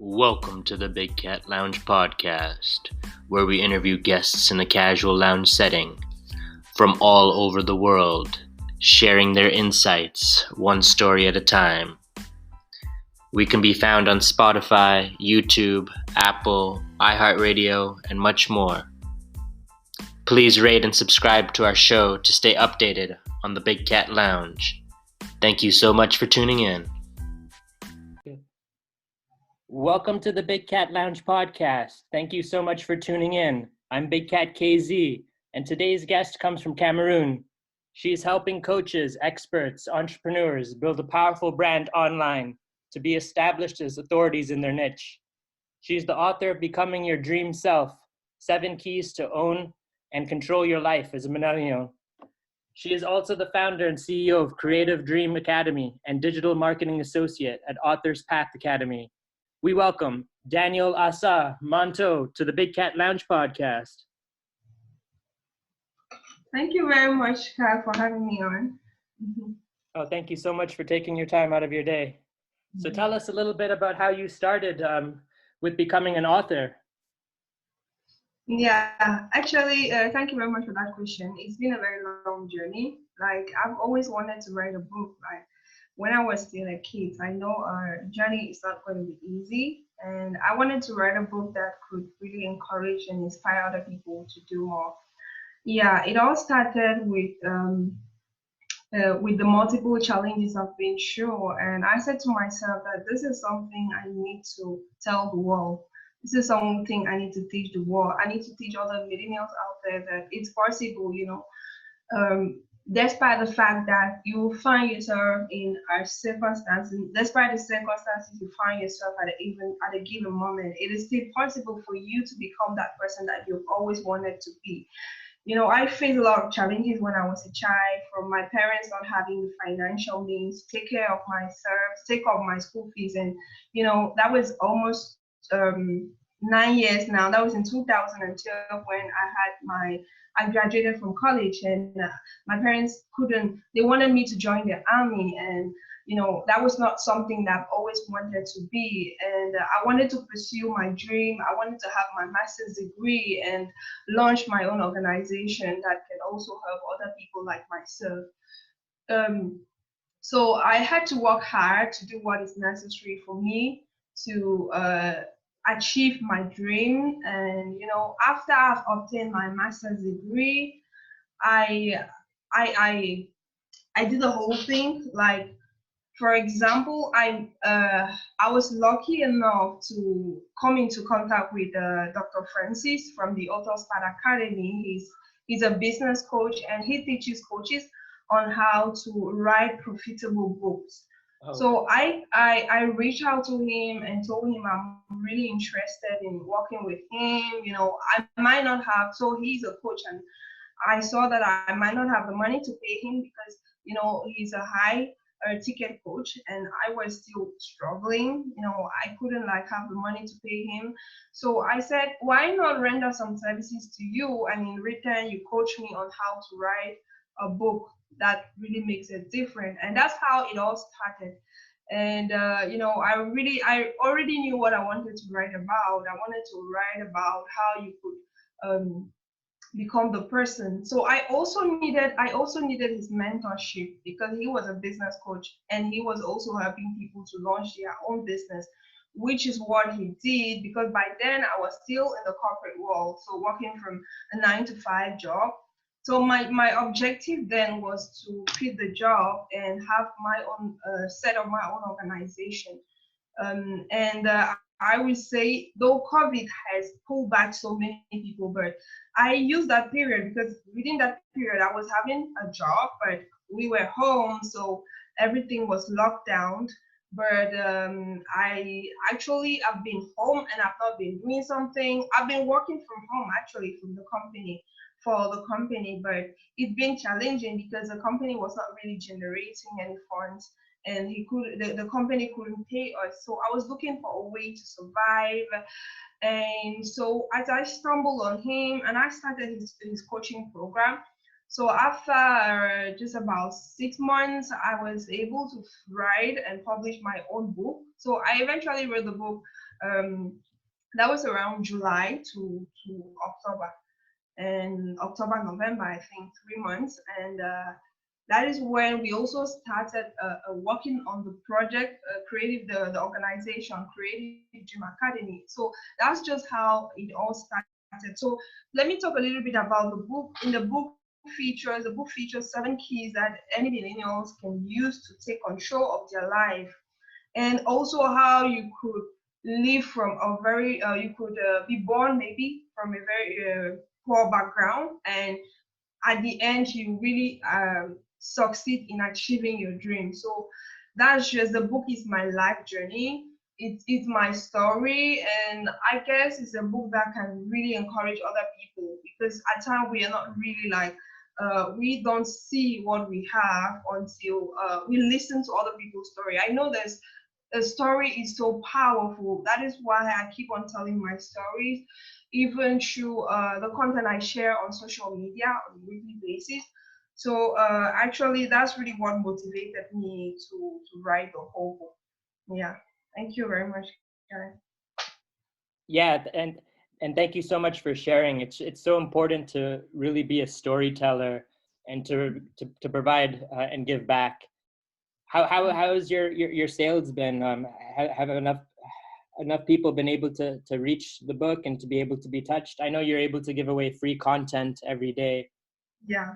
Welcome to the Big Cat Lounge podcast, where we interview guests in a casual lounge setting from all over the world, sharing their insights one story at a time. We can be found on Spotify, YouTube, Apple, iHeartRadio, and much more. Please rate and subscribe to our show to stay updated on the Big Cat Lounge. Thank you so much for tuning in. Welcome to the Big Cat Lounge podcast. Thank you so much for tuning in. I'm Big Cat KZ, and today's guest comes from Cameroon. She's helping coaches, experts, entrepreneurs build a powerful brand online to be established as authorities in their niche. She's the author of Becoming Your Dream Self, 7 Keys to Own and Control Your Life as a Millennial. She is also the founder and CEO of Creative Dream Academy and Digital Marketing Associate at Authors Path Academy. We welcome Danielle Asah Mantho to the Big Cat Lounge podcast. Thank you very much, Kat, for having me on. Oh, thank you so much for taking your time out of your day. So tell us a little bit about how you started with becoming an author. Yeah, actually, thank you very much for that question. It's been a very long journey. Like, I've always wanted to write a book. Like, when I was still a kid, I know our journey is not going to be easy. And I wanted to write a book that could really encourage and inspire other people to do more. Yeah, it all started with the multiple challenges I've been through. And I said to myself that this is something I need to tell the world. This is something I need to teach the world. I need to teach other millennials out there that it's possible, despite the fact that you find yourself in a circumstances, despite the circumstances you find yourself at a given moment, it is still possible for you to become that person that you've always wanted to be. I faced a lot of challenges when I was a child, from my parents not having the financial means to take care of myself, take off my school fees. And, that was almost 9 years now. That was in 2012 when I graduated from college, and my parents they wanted me to join the army. And that was not something that I've always wanted to be. And I wanted to pursue my dream. I wanted to have my master's degree and launch my own organization that can also help other people like myself. So I had to work hard to do what is necessary for me to achieve my dream. And after I've obtained my master's degree, I I I I did the whole thing. Like, for example, I was lucky enough to come into contact with Dr. Francis from the Authors Path Academy. He's a business coach, and he teaches coaches on how to write profitable books. Oh. So I reached out to him and told him I'm really interested in working with him. I might not have, so he's a coach, and I saw that I might not have the money to pay him because he's a high ticket coach, and I was still struggling. I couldn't have the money to pay him. So I said, why not render some services to you, and in return you coach me on how to write a book that really makes a difference. And that's how it all started. And I already knew what I wanted to write about. I wanted to write about how you could become the person. So I also needed his mentorship, because he was a business coach and he was also helping people to launch their own business, which is what he did. Because by then I was still in the corporate world, so working from a 9-to-5 job. So my objective then was to quit the job and have my own set up my own organization. And I will say, though COVID has pulled back so many people, but I used that period, because within that period I was having a job, but we were home, so everything was locked down. But I've been home and I've not been doing something. I've been working from home, actually, for the company, but it's been challenging because the company was not really generating any funds, and the company couldn't pay us. So I was looking for a way to survive. And so as I stumbled on him, and I started his coaching program. So after just about 6 months, I was able to write and publish my own book. So I eventually wrote the book. Um, that was around July to October, and October, November, I think 3 months. And that is when we also started working on the project, the organization, Creative Dream Academy. So that's just how it all started. So let me talk a little bit about the book. In the book features 7 keys that any millennials can use to take control of their life, and also how you could live from a very you could be born maybe from a very poor background, and at the end you really succeed in achieving your dream. So that's just, the book is my life journey. It's my story, and I guess it's a book that can really encourage other people, because at times we are not really like we don't see what we have until we listen to other people's story. I know there's a story is so powerful. That is why I keep on telling my stories, even through the content I share on social media on a weekly basis. So actually, that's really what motivated me to write the whole book. Yeah. Thank you very much, guys. Yeah, and thank you so much for sharing. It's so important to really be a storyteller and to provide and give back. How has your sales been? Have enough people been able to reach the book and to be able to be touched? I know you're able to give away free content every day. Yeah.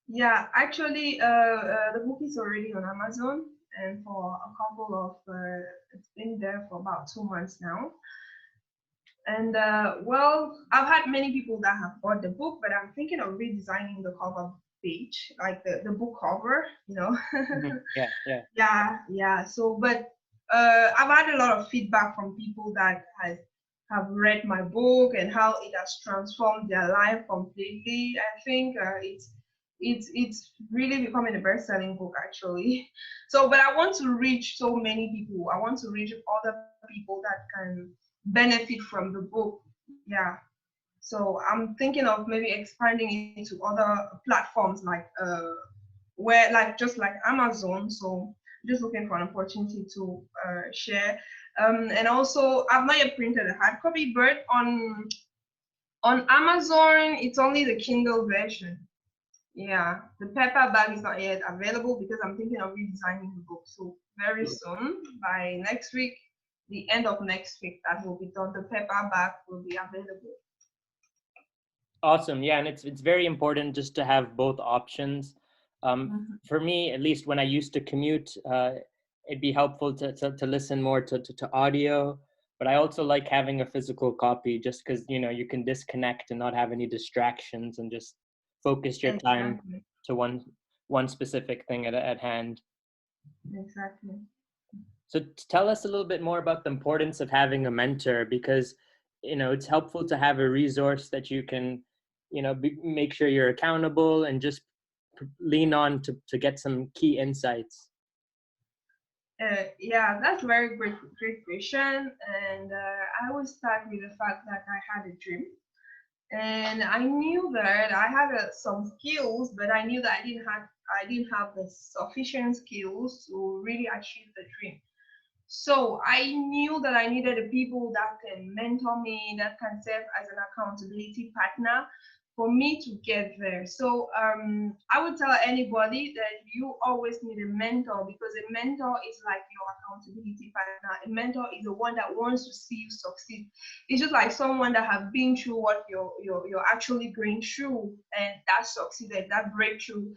Yeah, actually, the book is already on Amazon, and for a couple of, it's been there for about 2 months now. And well, I've had many people that have bought the book, but I'm thinking of redesigning the cover page, like the book cover, you know. Yeah, yeah. Yeah, yeah. So, but I've had a lot of feedback from people that have read my book and how it has transformed their life completely. I think it's really becoming a best-selling book actually. So, but I want to reach so many people. I want to reach other people that can benefit from the book. Yeah. So I'm thinking of maybe expanding it to other platforms like where like just like Amazon. So just looking for an opportunity to share. And also I've not yet printed a hard copy, but on Amazon it's only the Kindle version. Yeah, the paperback is not yet available because I'm thinking of redesigning the book. So very soon, by next week, the end of next week, that will be done. The paperback will be available. Awesome. Yeah, and it's very important just to have both options. For me, at least when I used to commute, it'd be helpful to listen more to audio. But I also like having a physical copy just because, you can disconnect and not have any distractions and just focus your time Exactly. to one specific thing at hand. Exactly. So tell us a little bit more about the importance of having a mentor, because it's helpful to have a resource that you can make sure you're accountable and just lean on to get some key insights. Yeah, that's a very great question. And I will start with the fact that I had a dream. And I knew that I had some skills, but I knew that I didn't have the sufficient skills to really achieve the dream. So I knew that I needed the people that can mentor me, that can serve as an accountability partner for me to get there. So I would tell anybody that you always need a mentor, because a mentor is like your accountability partner. A mentor is the one that wants to see you succeed. It's just like someone that have been through what you're actually going through, and that succeeded, that breakthrough,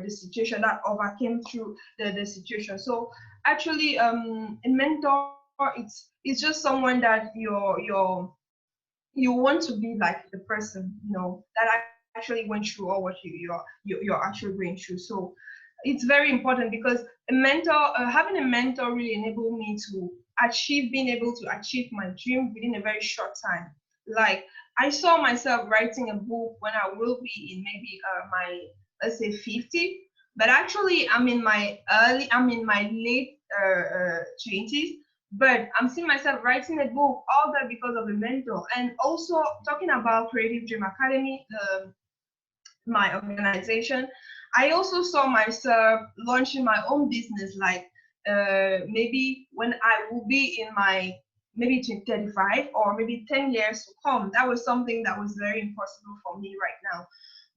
the situation, that overcame through the situation. So actually a mentor, it's just someone that you want to be like the person that actually went through all what you're actually going through. So it's very important, because a mentor, having a mentor really enabled me to being able to achieve my dream within a very short time. Like, I saw myself writing a book when I will be in maybe my, let's say, 50, but actually I'm in my late 20s, but I'm seeing myself writing a book, all that because of a mentor. And also talking about Creative Dream Academy, my organization. I also saw myself launching my own business, like maybe when I will be in my maybe to 35 or maybe 10 years to come. That was something that was very impossible for me right now.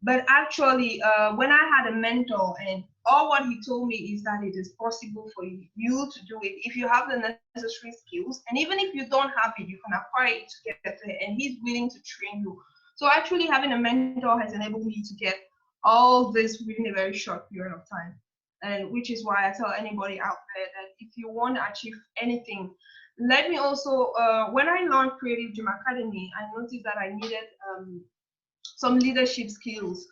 But actually, when I had a mentor, and all what he told me is that it is possible for you to do it if you have the necessary skills, and even if you don't have it, you can acquire it to get there. And he's willing to train you. So actually, having a mentor has enabled me to get all this within a very short period of time. And which is why I tell anybody out there that if you want to achieve anything, let me also, when I launched Creative Gym Academy, I noticed that I needed some leadership skills.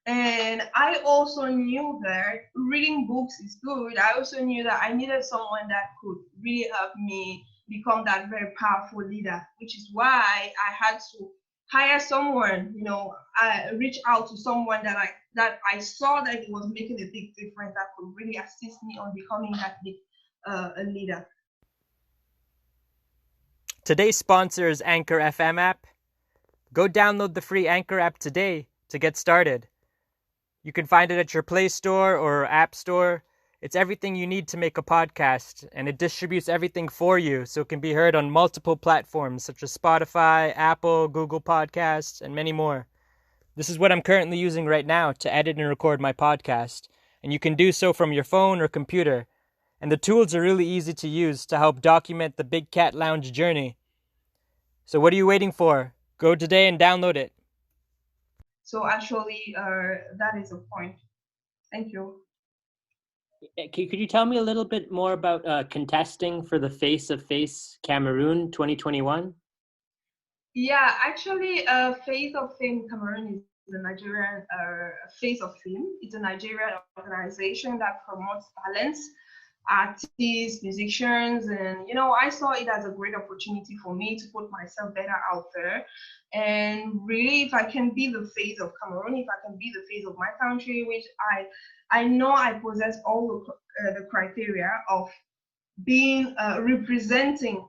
And I also knew that reading books is good. I also knew that I needed someone that could really help me become that very powerful leader, which is why I had to hire someone, I reach out to someone that I saw that it was making a big difference, that could really assist me on becoming that big a leader. Today's sponsor is Anchorfm App. Go download the free Anchor app today to get started. You can find it at your Play Store or App Store. It's everything you need to make a podcast, and it distributes everything for you so it can be heard on multiple platforms such as Spotify, Apple, Google Podcasts, and many more. This is what I'm currently using right now to edit and record my podcast, and you can do so from your phone or computer. And the tools are really easy to use to help document the Big Cat Lounge journey. So what are you waiting for? Go today and download it. So actually, that is a point. Thank you. Could you tell me a little bit more about contesting for the Face of Cameroon 2021? Yeah, actually, Face of Fame Cameroon is a Nigerian Face of Fame. It's a Nigerian organization that promotes talents, artists, musicians, and I saw it as a great opportunity for me to put myself better out there. And really, if I can be the face of Cameroon, if I can be the face of my country, which I know I possess all the criteria of being representing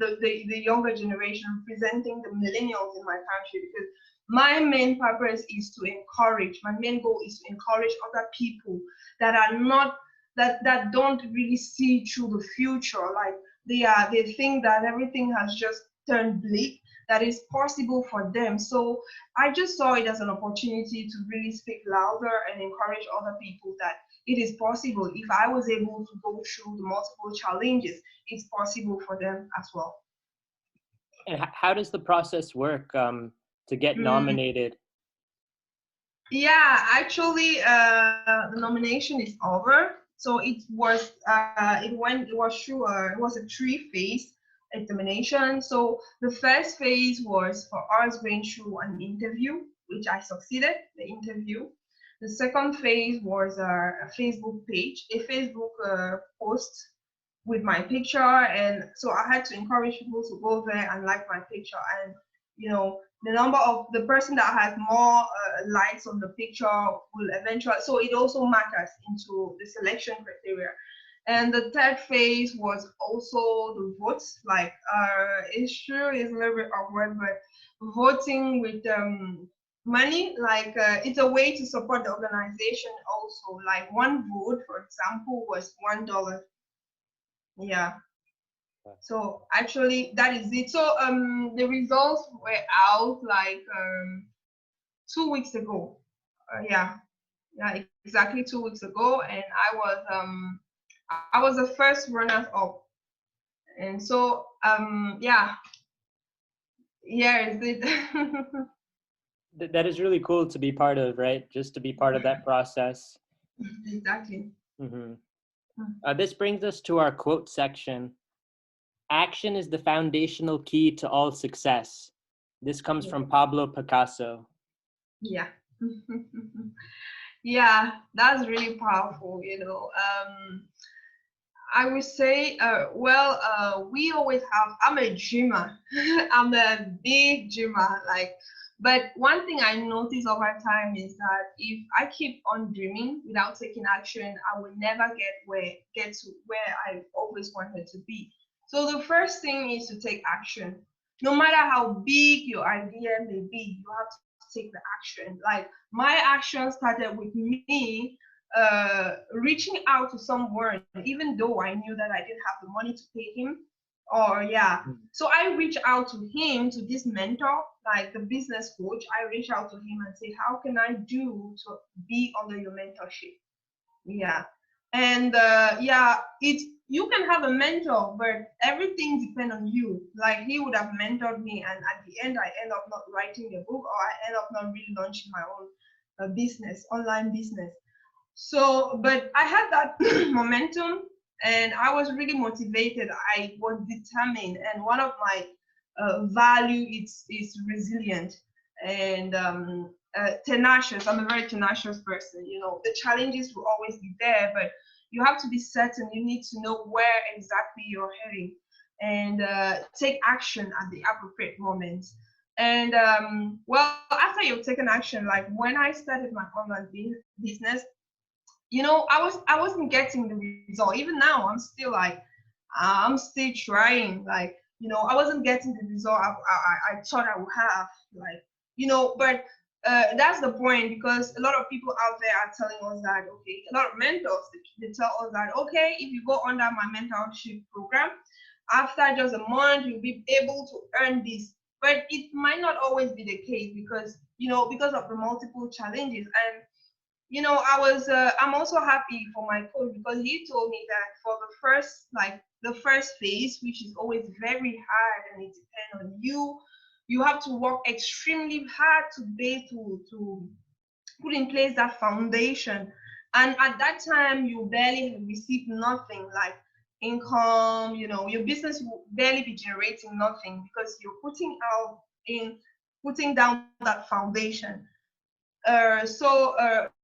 the younger generation, representing the millennials in my country, because my main purpose is to encourage, my main goal is to encourage other people that are not that don't really see through the future, like they think that everything has just turned bleak, that is possible for them. So I just saw it as an opportunity to really speak louder and encourage other people that it is possible. If I was able to go through the multiple challenges, it's possible for them as well. And how does the process work to get Mm, nominated? yeah, actually, the nomination is over. So it was through it was a three-phase examination. So the first phase was for us going through an interview, which I succeeded the interview. The second phase was a Facebook page, a Facebook post with my picture, and so I had to encourage people to go there and like my picture. And the number of the person that has more likes on the picture will eventually, so it also matters into the selection criteria. And the third phase was also the votes, like it's true, it's a little bit awkward, but voting with money, like it's a way to support the organization also. Like one vote, for example, was $1. Yeah. So actually that is it. So the results were out like 2 weeks ago. Yeah, exactly 2 weeks ago, and I was the first runner up. And so yeah, is it. That is really cool to be part of, right? Just to be part of that process. Exactly. Mm-hmm. This brings us to our quote section. Action is the foundational key to all success. This comes from Pablo Picasso. Yeah. Yeah, that's really powerful. I would say, we always have, I'm a dreamer. I'm a big dreamer. But one thing I notice over time is that if I keep on dreaming without taking action, I will never get to where I always wanted to be. So the first thing is to take action. No matter how big your idea may be, you have to take the action. Like my action started with me reaching out to someone, even though I knew that I didn't have the money to pay him. Or yeah, so I reached out to him, to this mentor, like the business coach. I reached out to him and say, how can I do to be under your mentorship? Yeah. And yeah, it you can have a mentor, but everything depends on you. Like he would have mentored me, and at the end I end up not writing a book, or I end up not really launching my own business, online business. So but I had that momentum, and I was really motivated. I was determined, and one of my value is resilient, and tenacious. I'm a very tenacious person. You know, the challenges will always be there, but you have to be certain. You need to know where exactly you're heading, and take action at the appropriate moment. And well, after you've taken action, like when I started my online business, you know, I wasn't getting the result. Even now, I'm still like, I'm still trying. Like, you know, I wasn't getting the result I thought I would have. Like, you know, but that's the point, because a lot of people out there are telling us that, okay, a lot of mentors, they tell us that, okay, if you go under my mentorship program, after just a month, you'll be able to earn this. But it might not always be the case, because, you know, because of the multiple challenges. And you know, I'm also happy for my coach, because he told me that for the first, like the first phase, which is always very hard and it depends on you, you have to work extremely hard to put in place that foundation. And at that time, you barely receive nothing like income, you know, your business will barely be generating nothing, because you're putting down that foundation.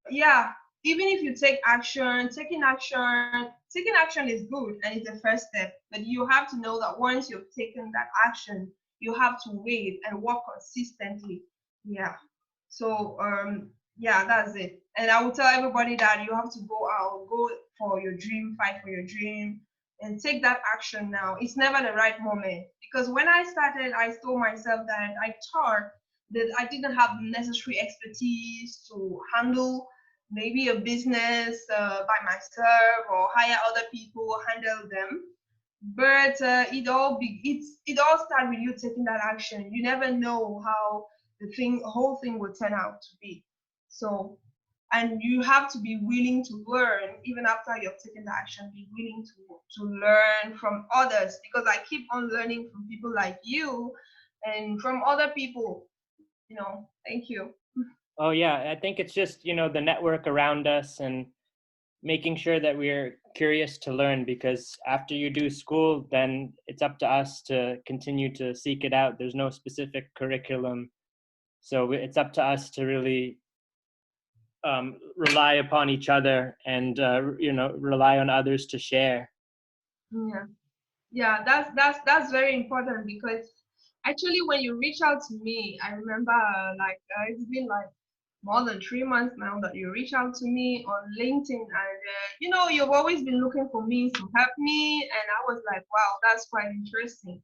Yeah, even if you take action, taking action is good, and it's the first step. But you have to know that once you've taken that action, you have to wait and work consistently. Yeah. So yeah, that's it. And I will tell everybody that you have to go out, go for your dream, fight for your dream, and take that action now. It's never the right moment, because when I started, I told myself that I thought that I didn't have the necessary expertise to handle maybe a business by myself, or hire other people, handle them. But it all starts with you taking that action. You never know how the whole thing will turn out to be. So, and you have to be willing to learn even after you've taken the action. Be willing to learn from others, because I keep on learning from people like you and from other people. You know, thank you. Oh yeah, I think it's just, the network around us and making sure that we're curious to learn, because after you do school, then it's up to us to continue to seek it out. There's no specific curriculum. So it's up to us to really rely upon each other, and rely on others to share. Yeah. Yeah, that's very important, because actually when you reach out to me, I remember it's been like more than 3 months now that you reach out to me on LinkedIn, and you know, you've always been looking for me to help me, and I was like, wow, that's quite interesting.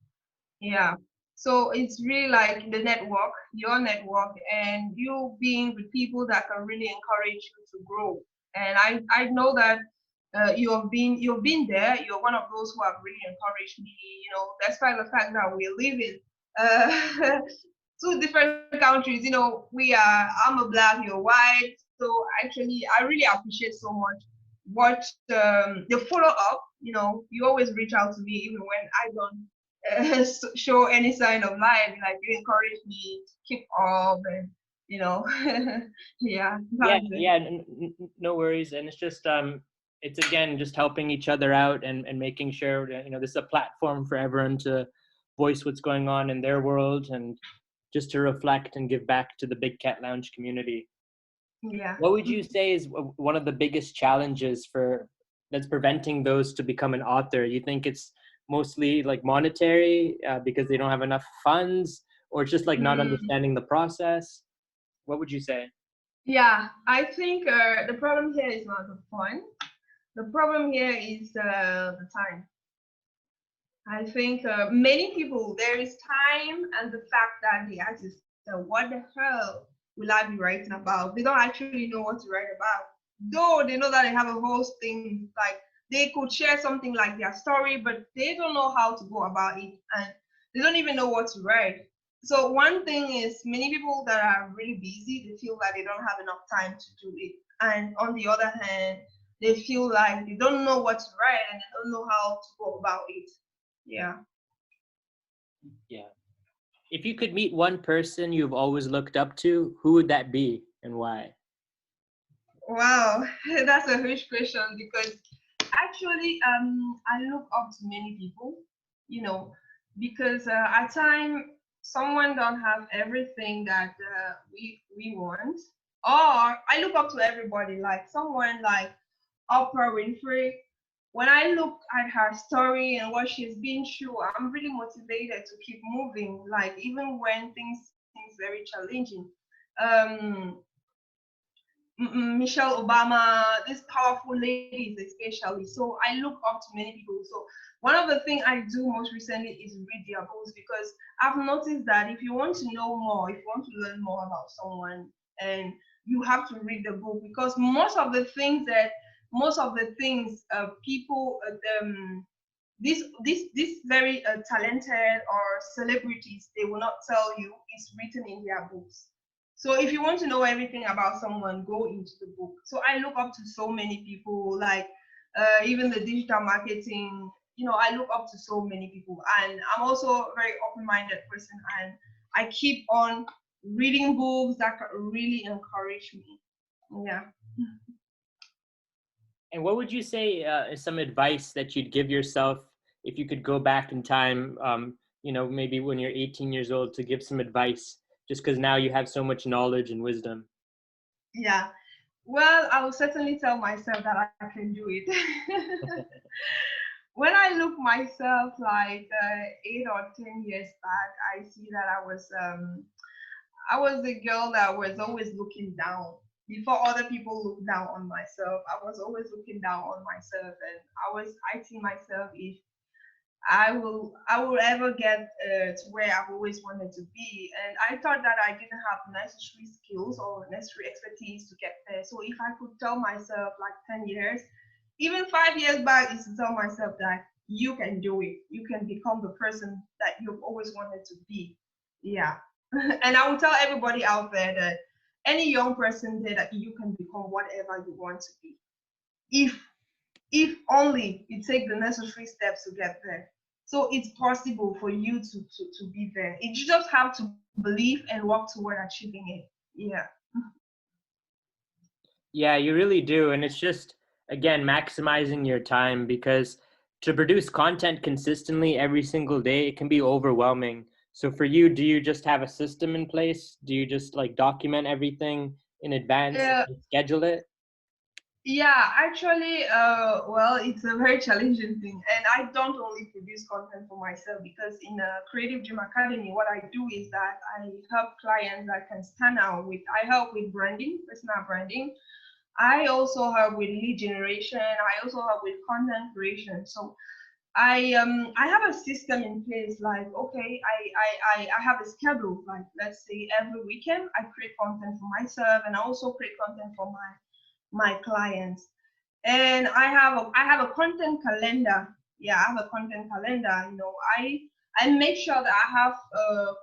Yeah. So it's really like the network, your network, and you being with people that can really encourage you to grow. And I know that you've been there. You're one of those who have really encouraged me. You know, despite the fact that we're living uh, two different countries. You know, I'm a black, you're white. So actually, I really appreciate so much what the follow up. You know, you always reach out to me even when I don't show any sign of life. Like you encourage me to keep up, and you know, yeah, Yeah, that's it. yeah, no worries. And it's just it's again just helping each other out, and making sure that, this is a platform for everyone to voice what's going on in their world, and just to reflect and give back to the Big Cat Lounge community. Yeah. What would you say is one of the biggest challenges that's preventing those to become an author? You think it's mostly like monetary, because they don't have enough funds, or it's just like not Mm, understanding the process? What would you say? yeah, I think the problem here is not the fun. The problem here is the time. I think many people, there is time, and the fact that they ask themselves, what the hell? will I be writing about? They don't actually know what to write about. Though they know that they have a whole thing, like they could share something like their story, but they don't know how to go about it, and they don't even know what to write. So one thing is, many people that are really busy, they feel like they don't have enough time to do it. And on the other hand, they feel like they don't know what to write and they don't know how to go about it. Yeah. Yeah. If you could meet one person you've always looked up to, who would that be and why? Wow, that's a huge question because actually, I look up to many people, you know, because at time someone don't have everything that we want, or I look up to everybody, like someone like Oprah Winfrey. When I look at her story and what she's been through, I'm really motivated to keep moving, like even when things seems very challenging. Um, Michelle Obama, these powerful ladies especially. So I look up to many people. So one of the things I do most recently is read their books because I've noticed that if you want to know more, if you want to learn more about someone, and you have to read the book because most of the things people this very talented or celebrities they will not tell you is written in their books. So if you want to know everything about someone, go into the book. So I look up to so many people, like even the digital marketing. I look up to so many people, and I'm also a very open-minded person, and I keep on reading books that really encourage me. Yeah. And what would you say is some advice that you'd give yourself if you could go back in time, maybe when you're 18 years old, to give some advice, just because now you have so much knowledge and wisdom? Yeah. Well, I will certainly tell myself that I can do it. When I look myself like 8 or 10 years back, I see that I was the girl that was always looking down. Before other people look down on myself, I was always looking down on myself, and I see myself if I will ever get to where I've always wanted to be. And I thought that I didn't have necessary skills or necessary expertise to get there. So if I could tell myself like 10 years, even 5 years back, is to tell myself that you can do it. You can become the person that you've always wanted to be. Yeah. And I will tell everybody out there that any young person there that you can become whatever you want to be. If if only you take the necessary steps to get there. So it's possible for you to be there. You just have to believe and work toward achieving it. Yeah. Yeah, you really do. And it's just, again, maximizing your time, because to produce content consistently every single day, it can be overwhelming. So for you, do you just have a system in place? Do you just like document everything in advance Uh, and schedule it? yeah, actually, well, it's a very challenging thing. And I don't only produce content for myself because in a Creative Dream Academy, what I do is that I help clients that can stand out with, I help with branding, personal branding. I also help with lead generation. I also help with content creation. So I have a system in place. Like okay, I have a schedule. Like let's say every weekend I create content for myself, and I also create content for my clients. And I have a content calendar. Yeah, I have a content calendar. I make sure that I have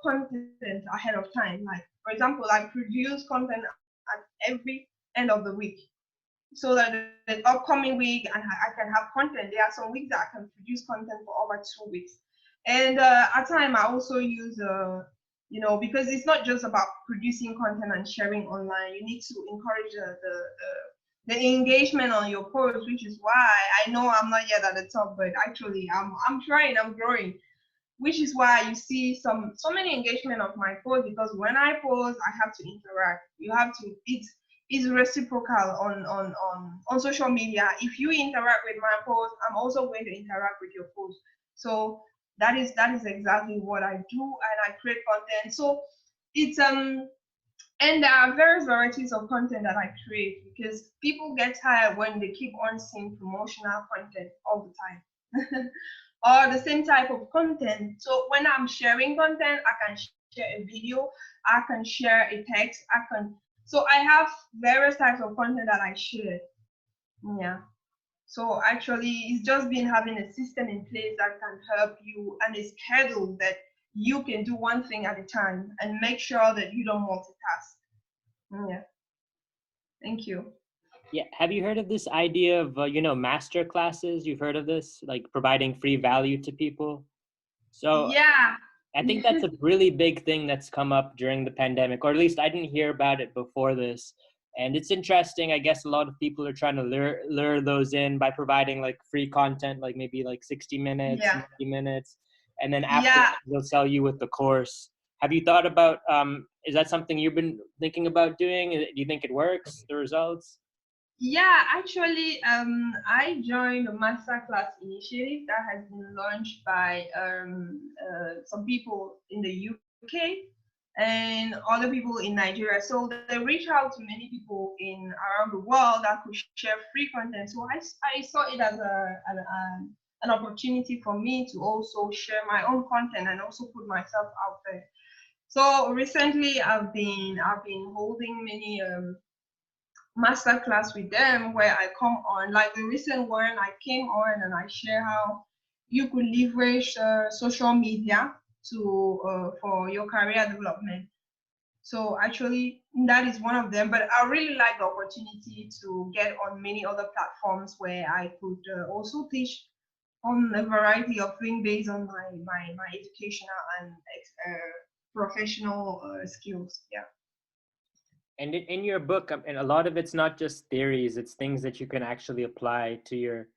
content ahead of time. Like for example, I produce content at every end of the week so that the upcoming week and I can have content. There are some weeks that I can produce content for over 2 weeks. And at time I also use because it's not just about producing content and sharing online. You need to encourage the engagement on your post, which is why I know I'm not yet at the top, but actually I'm trying, I'm growing, which is why you see so many engagement of my post because when I post, I have to interact. You have to it's reciprocal on social media. If you interact with my post, I'm also going to interact with your post. So that is exactly what I do, and I create content. So it's and there are various varieties of content that I create because people get tired when they keep on seeing promotional content all the time or the same type of content. So when I'm sharing content, I can share share a video, I can share a text, so I have various types of content that I share. Yeah. So actually, it's just been having a system in place that can help you, and a schedule that you can do one thing at a time and make sure that you don't multitask. Yeah. Thank you. Yeah, have you heard of this idea of master classes? You've heard of this, like providing free value to people? So Yeah. I think that's a really big thing that's come up during the pandemic, or at least I didn't hear about it before this. And it's interesting. I guess a lot of people are trying to lure those in by providing like free content, like maybe like 60 minutes, Yeah. 90 minutes. And then after Yeah. they'll sell you with the course. Have you thought about, is that something you've been thinking about doing? Do you think it works, the results? Yeah, actually, I joined a masterclass initiative that has been launched by some people in the UK and other people in Nigeria. So they reach out to many people in around the world that could share free content. So I saw it as an opportunity for me to also share my own content and also put myself out there. So recently, I've been holding many masterclass with them where I come on, like the recent one, I came on and I share how you could leverage social media to for your career development. So actually, that is one of them. But I really like the opportunity to get on many other platforms where I could also teach on a variety of things based on my educational and professional skills. Yeah. And in your book, and a lot of it's not just theories, it's things that you can actually apply to your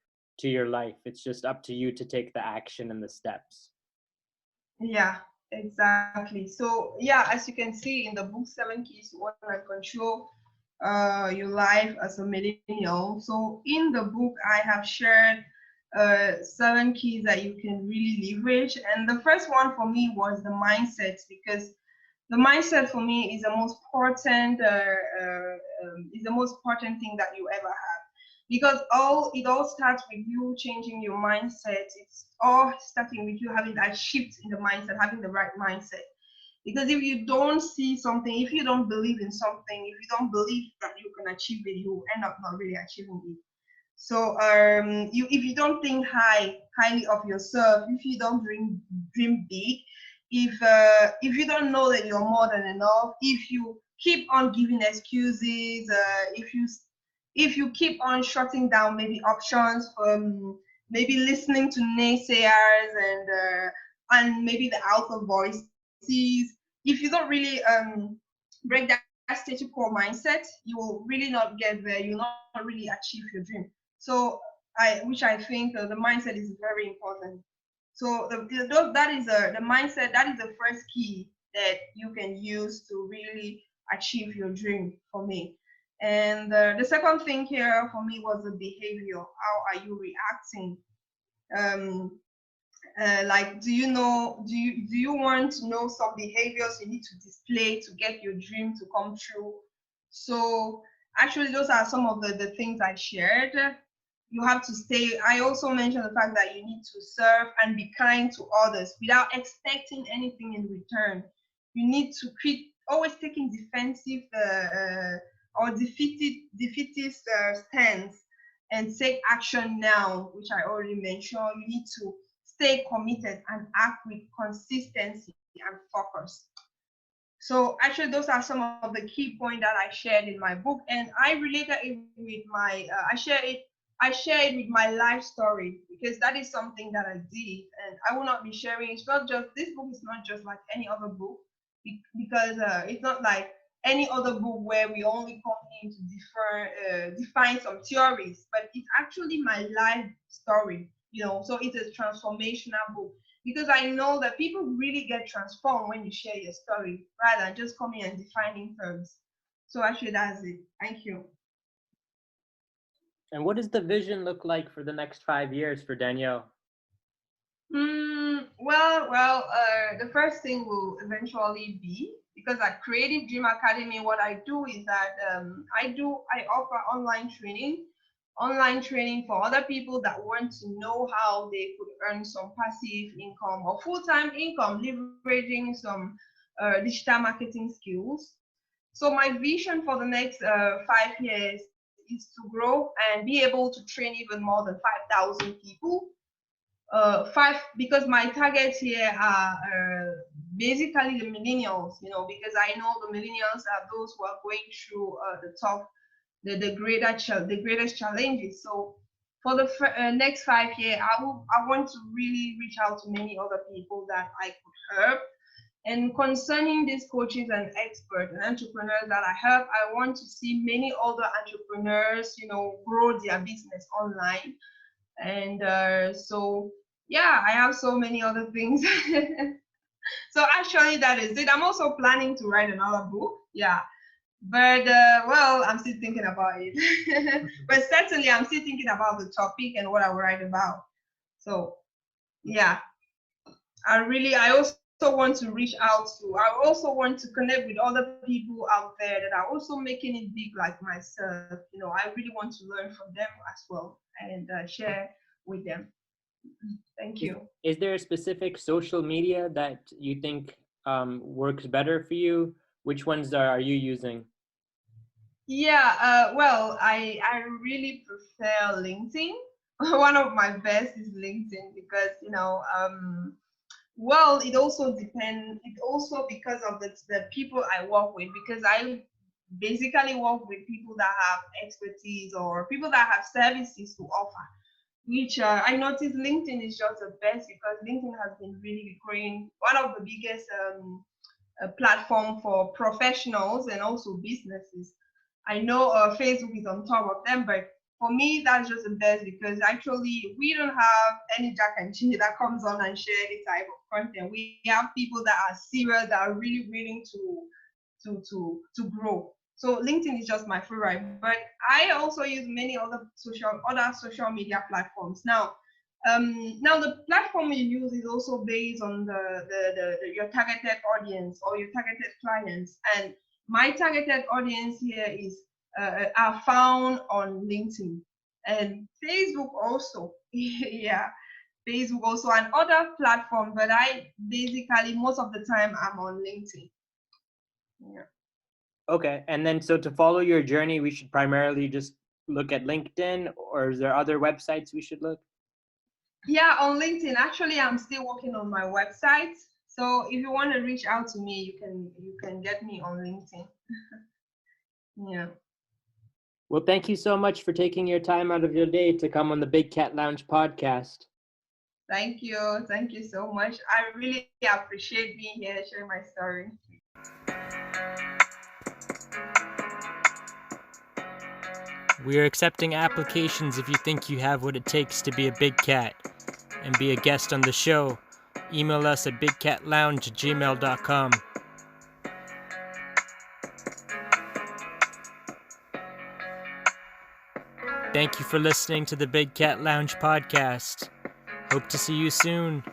life. It's just up to you to take the action and the steps. Yeah, exactly. So yeah, as you can see in the book, 7 Keys to Order and Control Your Life as a Millennial. So in the book, I have shared 7 keys that you can really leverage. And the first one for me was the mindset, because the mindset for me is the most important thing that you ever have, because it all starts with you changing your mindset. It's all starting with you having that shift in the mindset, having the right mindset. Because if you don't see something, if you don't believe in something, if you don't believe that you can achieve it, you end up not really achieving it. So if you don't think highly of yourself, if you don't dream big, if you don't know that you're more than enough, if you keep on giving excuses, if you keep on shutting down maybe options from maybe listening to naysayers and maybe the outer voices, if you don't really break that status quo mindset, you will really not get there. You'll not really achieve your dream. So which I think the mindset is very important. So the mindset. That is the first key that you can use to really achieve your dream for me. And the second thing here for me was the behavior. How are you reacting? Um, like, do you want to know some behaviors you need to display to get your dream to come true? So actually, those are some of the things I shared. You have to stay. I also mentioned the fact that you need to serve and be kind to others without expecting anything in return. You need to quit always taking defensive or defeatist stance and take action now, which I already mentioned. You need to stay committed and act with consistency and focus. So actually, those are some of the key points that I shared in my book, and I related it with I share it with my life story, because that is something that I did, and I will not be sharing. It's not just this book is not just like any other book, because it's not like any other book where we only come in to define some theories, but it's actually my life story. So it's a transformational book, because I know that people really get transformed when you share your story rather than just coming and defining terms. So actually, that's it. Thank you. And what does the vision look like for the next 5 years for Danielle? The first thing will eventually be, because at Creative Dream Academy, what I do is that I offer online training for other people that want to know how they could earn some passive income or full-time income, leveraging some digital marketing skills. So my vision for the next 5 years is to grow and be able to train even more than 5,000 people. Five, because my targets here are basically the millennials, because I know the millennials are those who are going through the greatest challenges. So for the next 5 years, I want to really reach out to many other people that I could help. And concerning these coaches and experts and entrepreneurs that I help, I want to see many other entrepreneurs, grow their business online. And so, yeah, I have so many other things. So actually, that is it. I'm also planning to write another book. Yeah. But well, I'm still thinking about it. But certainly, I'm still thinking about the topic and what I will write about. So, yeah, I also want to reach out to, I also want to connect with other people out there that are also making it big like myself. I really want to learn from them as well and share with them. Thank you. Is there a specific social media that you think works better for you? Which ones are you using? Yeah, well, I really prefer LinkedIn. One of my best is LinkedIn because, well, it also depends. It also because of the people I work with, because I basically work with people that have expertise or people that have services to offer, which I noticed LinkedIn is just the best because LinkedIn has been really growing, one of the biggest platform for professionals and also businesses. I know Facebook is on top of them, but for me, that's just the best because actually we don't have any Jack and Jill that comes on and share any type of content. We have people that are serious, that are really willing to grow. So LinkedIn is just my favorite, but I also use many other social media platforms. Now the platform you use is also based on your targeted audience or your targeted clients. And my targeted audience here is are found on LinkedIn and Facebook also. Yeah, Facebook also and other platforms, but I basically most of the time I'm on LinkedIn. Yeah. Okay, and then so to follow your journey, we should primarily just look at LinkedIn, or is there other websites we should look? Yeah, on LinkedIn. Actually, I'm still working on my website. So if you want to reach out to me, you can get me on LinkedIn. Yeah. Well, thank you so much for taking your time out of your day to come on the Big Cat Lounge podcast. Thank you. Thank you so much. I really appreciate being here, sharing my story. We are accepting applications if you think you have what it takes to be a big cat and be a guest on the show. Email us at bigcatlounge@gmail.com. Thank you for listening to the Big Cat Lounge podcast. Hope to see you soon.